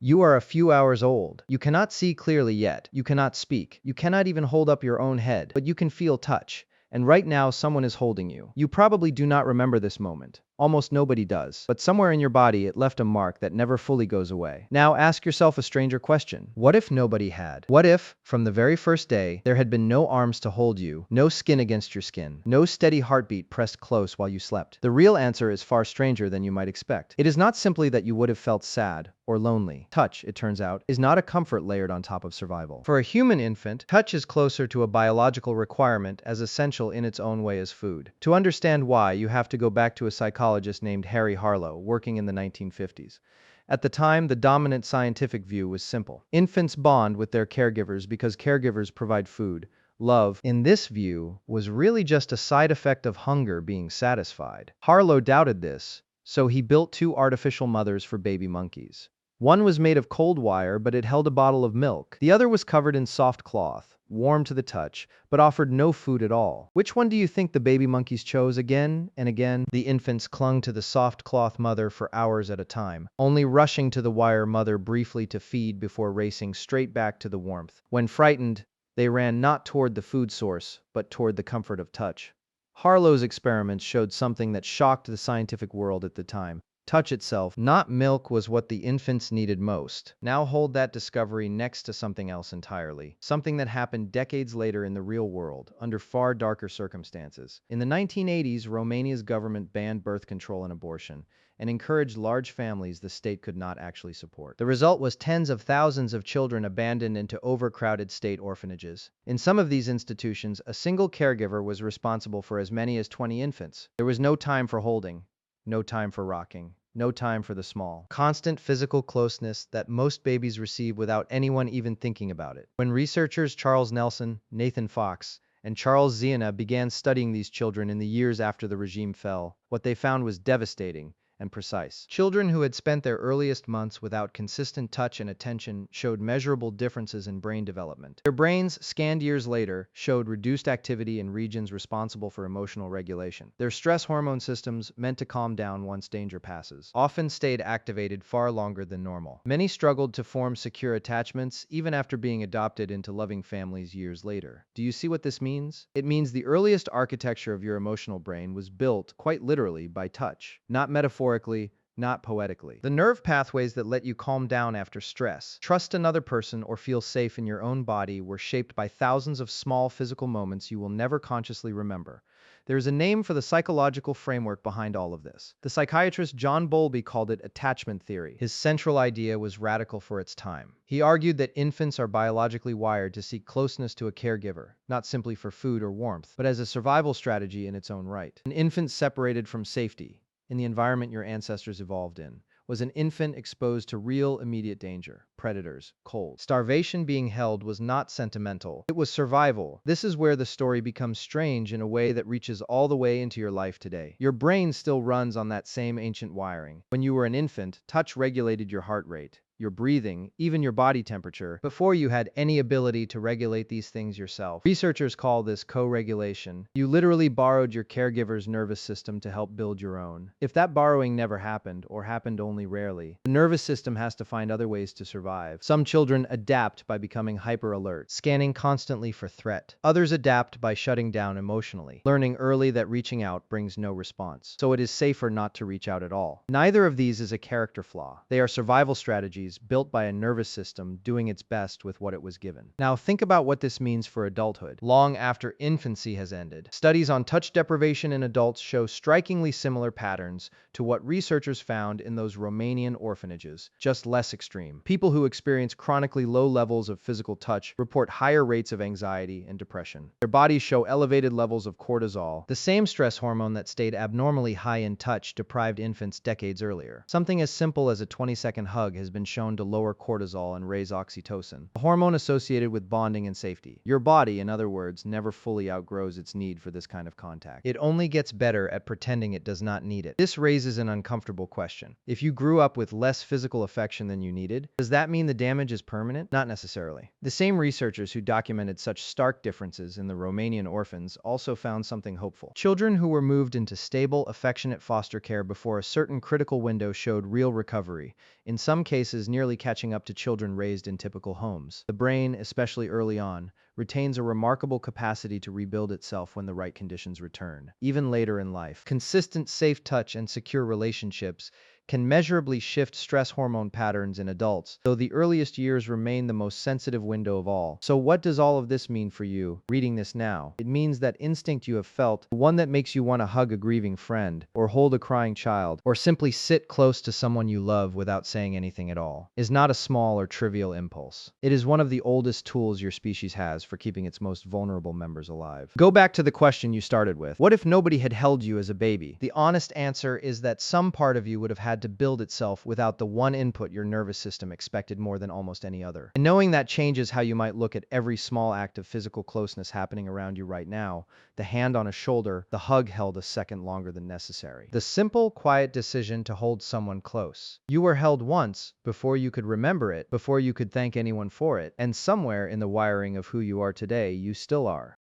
You are a few hours old. You cannot see clearly yet. You cannot speak. You cannot even hold up your own head, but you can feel touch. And right now, someone is holding you. You probably do not remember this moment. Almost nobody does. But somewhere in your body, it left a mark that never fully goes away. Now ask yourself a stranger question. What if nobody had? What if, from the very first day, there had been no arms to hold you, no skin against your skin, no steady heartbeat pressed close while you slept? The real answer is far stranger than you might expect. It is not simply that you would have felt sad or lonely. Touch, it turns out, is not a comfort layered on top of survival. For a human infant, touch is closer to a biological requirement as essential in its own way as food. To understand why, you have to go back to a psychologist named Harry Harlow, working in the 1950s. At the time, the dominant scientific view was simple. Infants bond with their caregivers because caregivers provide food. Love, in this view, was really just a side effect of hunger being satisfied. Harlow doubted this, so he built two artificial mothers for baby monkeys. One was made of cold wire, but it held a bottle of milk. The other was covered in soft cloth, warm to the touch, but offered no food at all. Which one do you think the baby monkeys chose again and again? The infants clung to the soft cloth mother for hours at a time, only rushing to the wire mother briefly to feed before racing straight back to the warmth. When frightened, they ran not toward the food source, but toward the comfort of touch. Harlow's experiments showed something that shocked the scientific world at the time. Touch itself, not milk, was what the infants needed most. Now hold that discovery next to something else entirely. Something that happened decades later in the real world, under far darker circumstances. In the 1980s, Romania's government banned birth control and abortion, and encouraged large families the state could not actually support. The result was tens of thousands of children abandoned into overcrowded state orphanages. In some of these institutions, a single caregiver was responsible for as many as 20 infants. There was no time for holding, no time for rocking. No time for the small, constant physical closeness that most babies receive without anyone even thinking about it. When researchers Charles Nelson, Nathan Fox, and Charles Ziana began studying these children in the years after the regime fell, what they found was devastating and precise. Children who had spent their earliest months without consistent touch and attention showed measurable differences in brain development. Their brains, scanned years later, showed reduced activity in regions responsible for emotional regulation. Their stress hormone systems, meant to calm down once danger passes, often stayed activated far longer than normal. Many struggled to form secure attachments even after being adopted into loving families years later. Do you see what this means? It means the earliest architecture of your emotional brain was built, quite literally, by touch, not metaphorically, not poetically. The nerve pathways that let you calm down after stress, trust another person, or feel safe in your own body were shaped by thousands of small physical moments you will never consciously remember. There is a name for the psychological framework behind all of this. The psychiatrist John Bowlby called it attachment theory. His central idea was radical for its time. He argued that infants are biologically wired to seek closeness to a caregiver, not simply for food or warmth, but as a survival strategy in its own right. An infant separated from safety, in the environment your ancestors evolved in, was an infant exposed to real immediate danger, predators, cold. Starvation being held was not sentimental. It was survival. This is where the story becomes strange in a way that reaches all the way into your life today. Your brain still runs on that same ancient wiring. When you were an infant, touch regulated your heart rate, your breathing, even your body temperature, before you had any ability to regulate these things yourself. Researchers call this co-regulation. You literally borrowed your caregiver's nervous system to help build your own. If that borrowing never happened, or happened only rarely, the nervous system has to find other ways to survive. Some children adapt by becoming hyper-alert, scanning constantly for threat. Others adapt by shutting down emotionally, learning early that reaching out brings no response, so it is safer not to reach out at all. Neither of these is a character flaw. They are survival strategies built by a nervous system doing its best with what it was given. Now think about what this means for adulthood, long after infancy has ended. Studies on touch deprivation in adults show strikingly similar patterns to what researchers found in those Romanian orphanages, just less extreme. People who experience chronically low levels of physical touch report higher rates of anxiety and depression. Their bodies show elevated levels of cortisol, the same stress hormone that stayed abnormally high in touch-deprived infants decades earlier. Something as simple as a 20-second hug has been shown to lower cortisol and raise oxytocin, a hormone associated with bonding and safety. Your body, in other words, never fully outgrows its need for this kind of contact. It only gets better at pretending it does not need it. This raises an uncomfortable question. If you grew up with less physical affection than you needed, does that mean the damage is permanent? Not necessarily. The same researchers who documented such stark differences in the Romanian orphans also found something hopeful. Children who were moved into stable, affectionate foster care before a certain critical window showed real recovery, in some cases is nearly catching up to children raised in typical homes. The brain, especially early on, retains a remarkable capacity to rebuild itself when the right conditions return. Even later in life, consistent safe touch and secure relationships can measurably shift stress hormone patterns in adults, though the earliest years remain the most sensitive window of all. So what does all of this mean for you, reading this now? It means that instinct you have felt, the one that makes you want to hug a grieving friend, or hold a crying child, or simply sit close to someone you love without saying anything at all, is not a small or trivial impulse. It is one of the oldest tools your species has for keeping its most vulnerable members alive. Go back to the question you started with. What if nobody had held you as a baby? The honest answer is that some part of you would have had to build itself without the one input your nervous system expected more than almost any other. And knowing that changes how you might look at every small act of physical closeness happening around you right now, the hand on a shoulder, the hug held a second longer than necessary. The simple, quiet decision to hold someone close. You were held once, before you could remember it, before you could thank anyone for it, and somewhere in the wiring of who you are today, you still are.